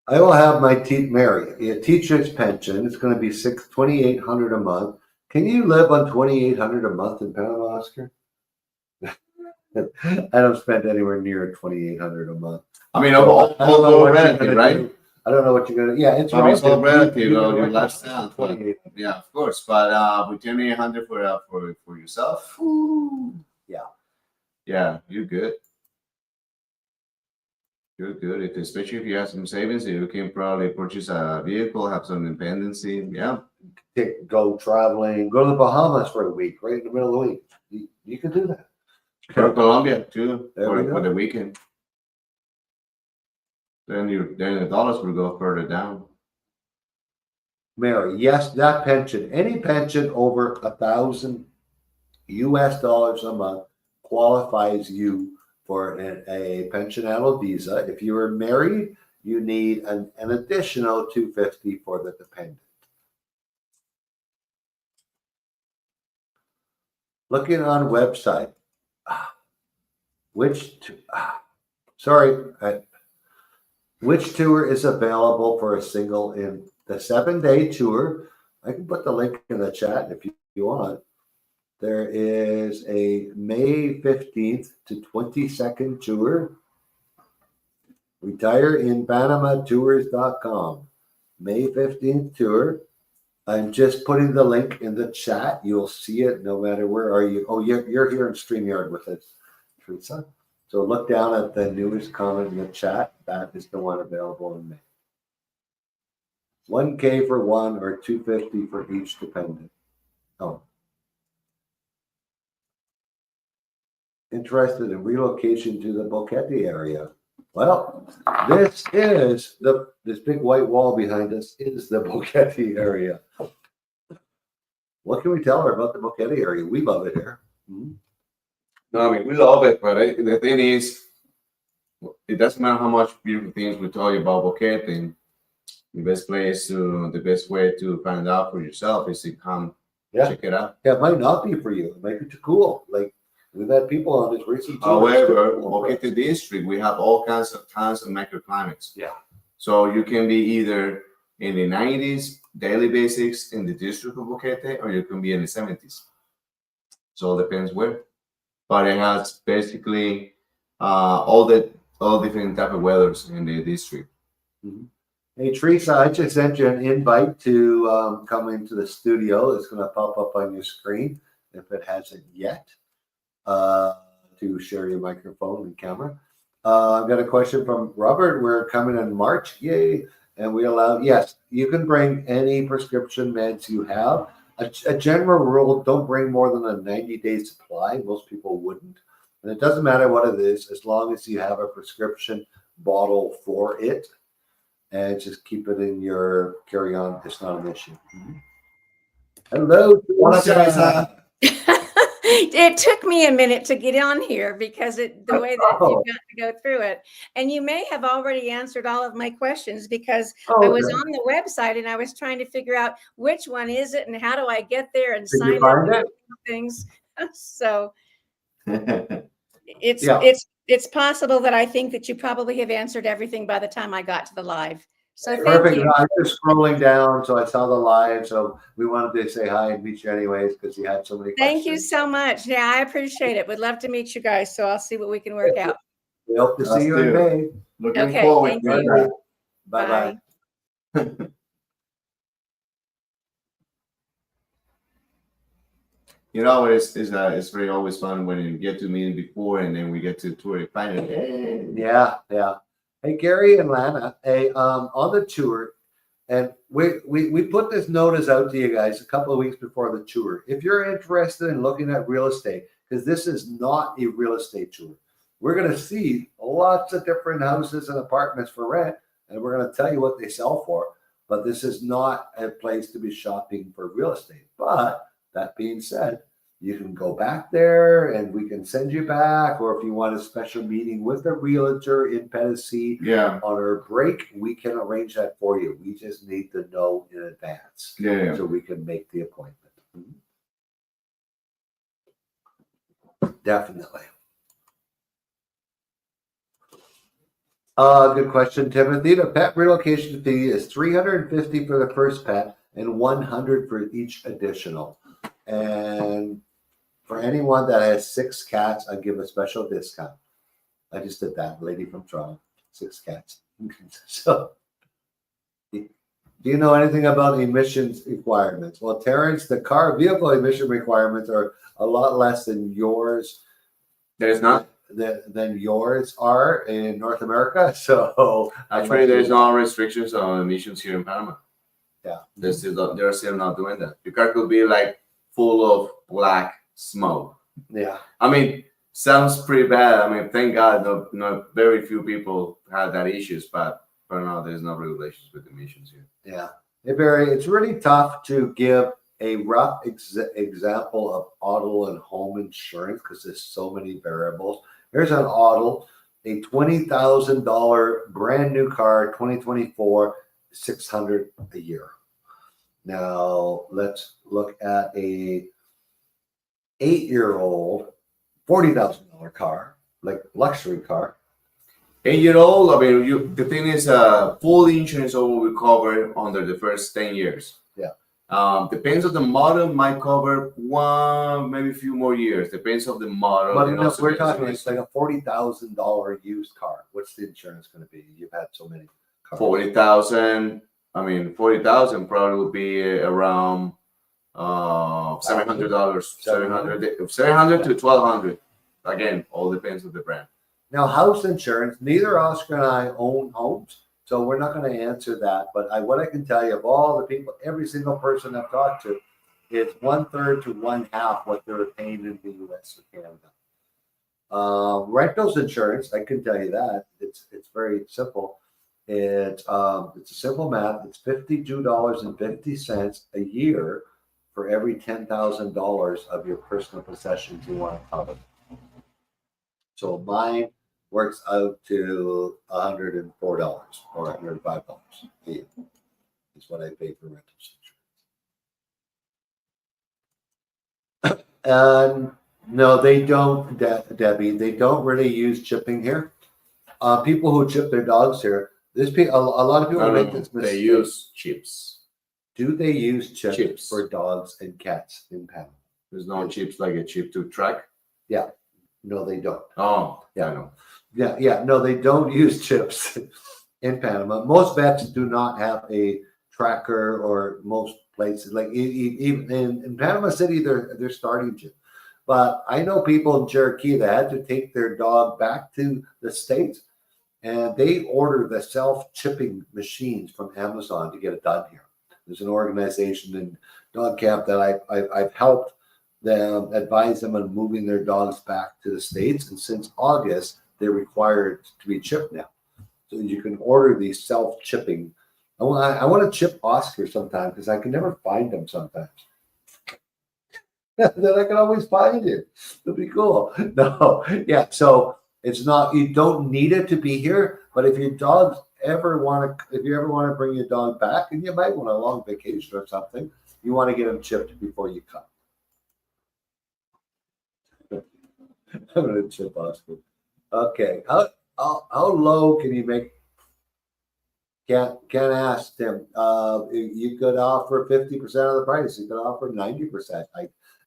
I will have my Mary, a teacher's pension. It's going to be $2,800 a month. Can you live on $2,800 a month in Panama, Oscar? I don't spend anywhere near $2,800 a month. I mean, all relative, right? I don't know what you're gonna. Yeah, it's all relative. Your lifestyle. 28. Yeah, of course. But with $2,800 for yourself, yeah, you're good. You're good. Especially if you have some savings, you can probably purchase a vehicle, have some independency. Yeah. Go traveling, go to the Bahamas for a week, right in the middle of the week. You can do that. Go to Colombia too There we for go. the weekend. Then the dollars will go further down. Mary, yes, that pension, any pension over $1,000 US a month qualifies you for a pensionable visa. If you are married, you need an additional $250 for the dependent. Looking on website, which tour is available for a single in the 7-day tour? I can put the link in the chat if you want. There is a May 15th to 22nd tour. Retire in Panama Tours.com. May 15th tour. I'm just putting the link in the chat. You'll see it no matter where are you. Oh, you're here in StreamYard with us, Teresa. So look down at the newest comment in the chat. That is the one available in May. $1K for one or $250 for each dependent. Oh. Interested in relocation to the Boquete area. Well, this is this big white wall behind us is the Boquete area. What can we tell her about the Boquete area? We love it here. Mm-hmm. No, I mean, we love it, but the thing is, it doesn't matter how much beautiful things we tell you about Boquete. The best way to find out for yourself is to come check it out. Yeah, it might not be for you. It might be too cool. Like we've had people on this recent tour. However, Boquete District, we have all kinds of microclimates. Yeah. So you can be either in the 90s, daily basics in the district of Boquete, or you can be in the 70s. So it depends where. But it has basically all different type of weathers in the district. Hey, Teresa, I just sent you an invite to come into the studio. It's going to pop up on your screen if it hasn't yet, to share your microphone and camera. I've got a question from Robert. We're coming in March. Yay. And we allow, yes, you can bring any prescription meds you have. A general rule, don't bring more than a 90-day supply. Most people wouldn't. And it doesn't matter what it is, as long as you have a prescription bottle for it. And just keep it in your carry-on. It's not an issue. Hello, Teresa. It took me a minute to get on here because the way that you've got to go through it. And you may have already answered all of my questions because I was on the website and I was trying to figure out which one is it and how do I get there and sign up and things. So it's possible that I think that you probably have answered everything by the time I got to the live. So Perfect. thank you. I was scrolling down, so I saw the live. So we wanted to say hi and meet you anyways because you had so many questions. Thank you so much. Yeah, I appreciate it. Would love to meet you guys. So I'll see what we can work out. We hope to see you in May. Looking Okay, forward thank to you. it. Bye-bye. You know, it's very always fun when you get to meet him before and then we get to tour it finally. Yeah. Hey, Gary and Lana, hey, on the tour, and we put this notice out to you guys a couple of weeks before the tour. If you're interested in looking at real estate, because this is not a real estate tour, we're going to see lots of different houses and apartments for rent, and we're going to tell you what they sell for. But this is not a place to be shopping for real estate. But that being said, you can go back there and we can send you back, or if you want a special meeting with a realtor in Tennessee on our break, we can arrange that for you. We just need to know in advance so we can make the appointment. Definitely. Good question, Timothy. The pet relocation fee is $350 for the first pet and $100 for each additional. And for anyone that has 6 cats, I give a special discount. I just did that, lady from Toronto, 6 cats. So, do you know anything about emissions requirements? Well, Terrence, the car vehicle emission requirements are a lot less than yours. There's not. Than yours are in North America. So Actually, there's no restrictions on emissions here in Panama. Yeah, they're still not doing that. Your car could be like full of black smoke. Yeah, I mean, sounds pretty bad. I mean, thank God, no very few people have that issues, but for now, there's no regulations with emissions here. Yeah, it's really tough to give a rough example of auto and home insurance because there's so many variables. Here's an auto, a $20,000 brand new car, 2024, $600 a year. Now let's look at a 8-year-old, $40,000 car, like luxury car. 8-year-old, I mean, the thing is, full insurance will be covered under the first 10 years. Depends on the model, might cover one, maybe a few more years. Depends on the model. But no, we're talking like a $40,000 used car. What's the insurance going to be? You've had so many cars. 40,000. I mean, 40,000 probably would be around $700. 700 to $1,200. Again, all depends on the brand. Now, house insurance. Neither Oscar and I own homes. So we're not going to answer that, but what I can tell you of all the people, every single person I've talked to, it's 1/3 to 1/2 what they're paying in the U.S. or Canada. Rentals insurance, I can tell you that it's very simple. It's a simple math. It's $52.50 a year for every $10,000 of your personal possessions you want to cover. So mine works out to $104 or $105 a year. Is what I pay for rentals insurance. And no, they don't, Debbie. They don't really use chipping here. People who chip their dogs here. A lot of people make this mistake. They use chips. Do they use chips for dogs and cats in Panama? There's no chips like a chip to track. No, they don't. Oh, yeah, I know. Yeah. No, they don't use chips in Panama. Most vets do not have a tracker, or most places like even in Panama City, they're starting to. But I know people in Cherokee that had to take their dog back to the States, and they order the self-chipping machines from Amazon to get it done here. There's an organization in Dog Camp that I've helped them, advise them on moving their dogs back to the States, and since August they're required to be chipped now. So you can order these self-chipping. I want to chip Oscar sometime because I can never find him sometimes. Then I can always find him. It'll be cool. No, yeah. So it's not, you don't need it to be here, but if your dogs ever want to, if you ever want to bring your dog back, and you might want a long vacation or something, you want to get him chipped before you come. I'm gonna chip Oscar. Okay, how low can you make? Can't ask them. You could offer 50% of the price. You could offer 90%.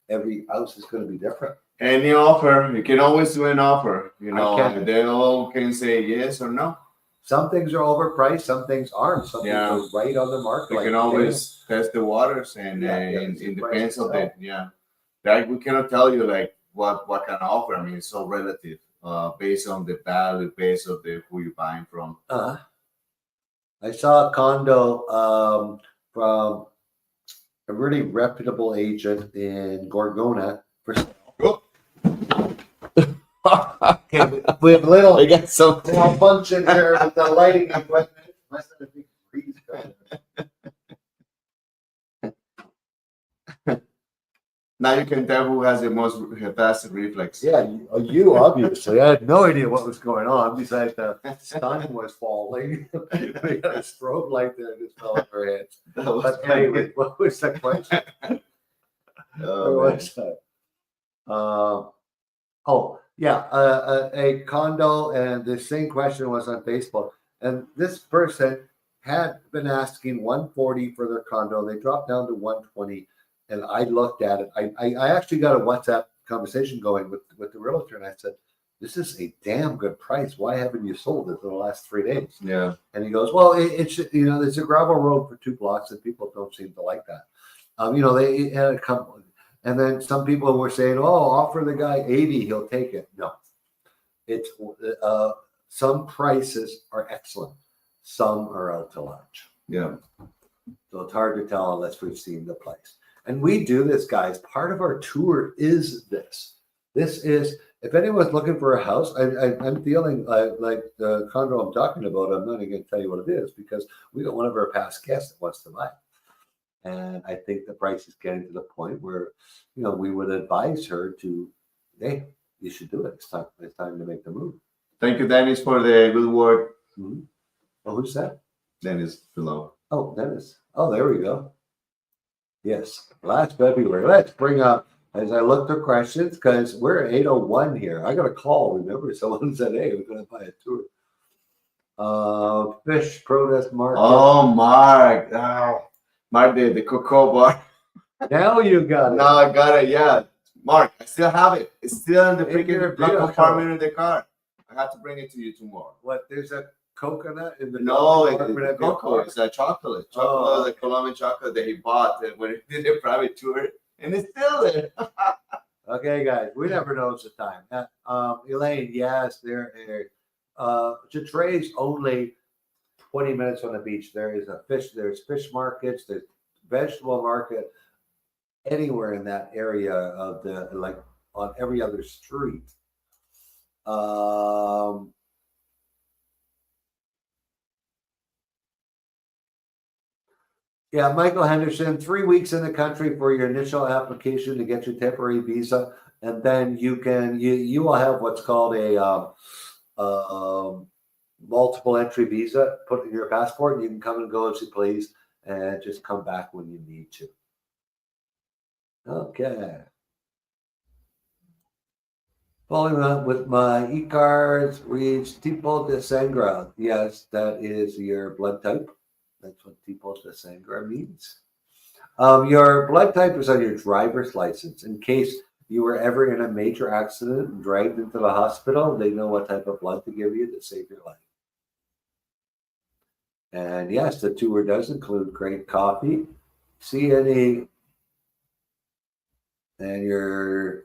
Every house is going to be different. Any offer, you can always do an offer. You I know, can. they all can say yes or no. Some things are overpriced. Some things aren't. Some Yeah. things are right on the market. You like can always test the waters, and it's it the depends price on itself. Like we cannot tell you like what kind of offer. I mean, it's so relative, based on the value, based on who you're buying from. I saw a condo from a really reputable agent in Gorgona for sale. Okay, we have a little got some. malfunction here with the lighting equipment. Must have been freeze going. Now you can tell who has the most fast reflex. Yeah, you obviously. I had no idea what was going on besides the sun was falling. We got a strobe light there just fell on our heads. That was But funny. anyway, what was the question? Oh, Where man. was that? A condo, and the same question was on Facebook. And this person had been asking 140 for their condo. They dropped down to 120. And I looked at it. I actually got a WhatsApp conversation going with the realtor, and I said, "This is a damn good price. Why haven't you sold it in the last 3 days?" Yeah. And he goes, "Well, it's it's a gravel road for 2 blocks, and people don't seem to like that." They had a couple, and then some people were saying, "Oh, offer the guy 80, he'll take it." No, it's some prices are excellent, some are out to lunch. Yeah. So it's hard to tell unless we've seen the place. And we do this, guys. Part of our tour is this. This is, if anyone's looking for a house, I'm feeling like the condo I'm talking about, I'm not even going to tell you what it is because we got one of our past guests that wants to buy it. And I think the price is getting to the point where, we would advise her to, hey, you should do it. It's time to make the move. Thank you, Dennis, for the good word. Mm-hmm. Oh, who's that? Dennis below. Oh, Dennis. Oh, there we go. Yes, last February. Let's bring up, as I look to questions, because we're at 8:01 here. I got a call. Remember, someone said, "Hey, we're going to buy a tour." Fish protest market. Oh, Mark. Mark, the cocoa bar. Now you got it. No, I got it. Yeah. Mark, I still have it. It's still in the In your freaking black vehicle. compartment in the car. I have to bring it to you tomorrow. What? There's a coconut in the No, compartment of it's your cocoa. car? It's a chocolate. Oh, The Colombian chocolate that he bought when he did a private tour. And it's still there. Okay, guys, we never know it's the time. Elaine, yes, Chitre's only 20 minutes on the beach. There's fish markets, there's vegetable market anywhere in that area of on every other street. Yeah, Michael Henderson, 3 weeks in the country for your initial application to get your temporary visa, and then you will have what's called a multiple entry visa put in your passport, and you can come and go as you please, and just come back when you need to. Okay. Following up with my e-cards reads tipo de sangre. Yes, that is your blood type. That's what tipo de sangre means. Your blood type is on your driver's license. In case you were ever in a major accident and dragged into the hospital, they know what type of blood to give you to save your life. And yes, the tour does include great coffee, CNE, and your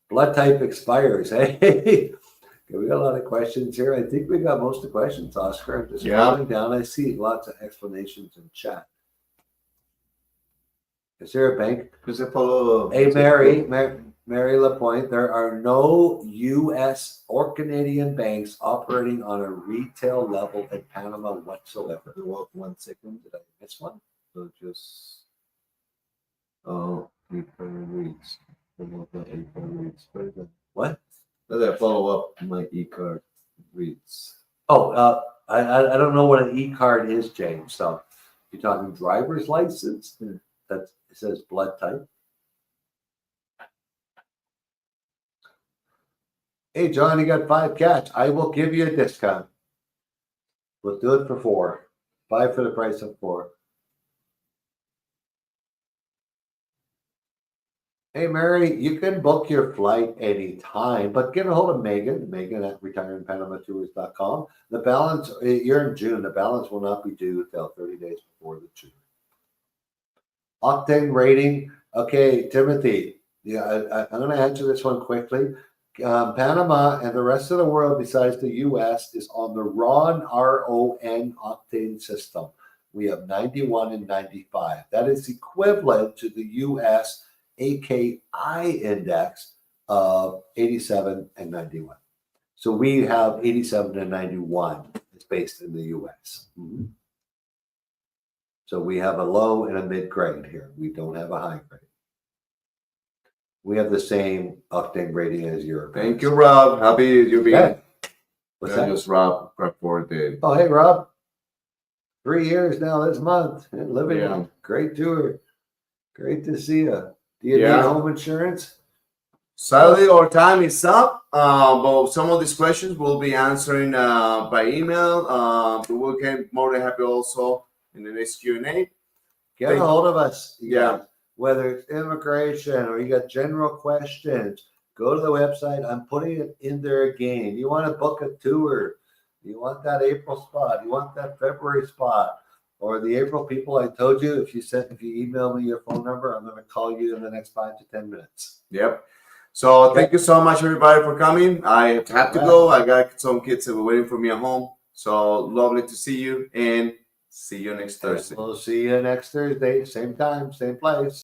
blood type expires. Hey, we got a lot of questions here. I think we got most of the questions, Oscar. I'm just scrolling down. I see lots of explanations in chat. Is there a bank? Hey, Mary Lapointe, there are no U.S. or Canadian banks operating on a retail level in Panama whatsoever. Well, 1 second. Did I miss one? So just, oh, 8 weeks. What? Let that follow up my e-card reads. Oh, I don't know what an e-card is, James. So you're talking driver's license? That it says blood type. Hey, John, you got 5 cats. I will give you a discount. We'll do it for 4. 5 for the price of 4. Hey, Mary, you can book your flight anytime, but get a hold of Megan at retiringpanamatours.com. The balance, you're in June, the balance will not be due until 30 days before the tour. Octane rating. Okay, Timothy, yeah, I'm going to answer this one quickly. Panama and the rest of the world besides the U.S. is on the RON octane system. We have 91 and 95. That is equivalent to the U.S. AKI index of 87 and 91. So we have 87 and 91. It's based in the U.S. Mm-hmm. So we have a low and a mid grade here. We don't have a high grade. We have the same octane rating as Europe. Thank you, Rob. Happy you being. Yeah. What's that? Just Rob for the. Oh, hey, Rob. 3 years now this month. And living Yeah. on. Great tour. Great to see you. Do you need home insurance? Sadly, our time is up. But some of these questions we'll be answering by email. We will get more than happy also in the next Q&A. Get a hold of us. Yeah. Whether it's immigration or you got general questions, go to the website. I'm putting it in there again. You want to book a tour. You want that April spot. You want that February spot. Or the April people I told you, if you email me your phone number, I'm going to call you in the next 5 to 10 minutes. Yep. So thank you so much, everybody, for coming. I have to go. I got some kids that were waiting for me at home. So lovely to see you, and see you next Thursday. We'll see you next Thursday. Same time, same place.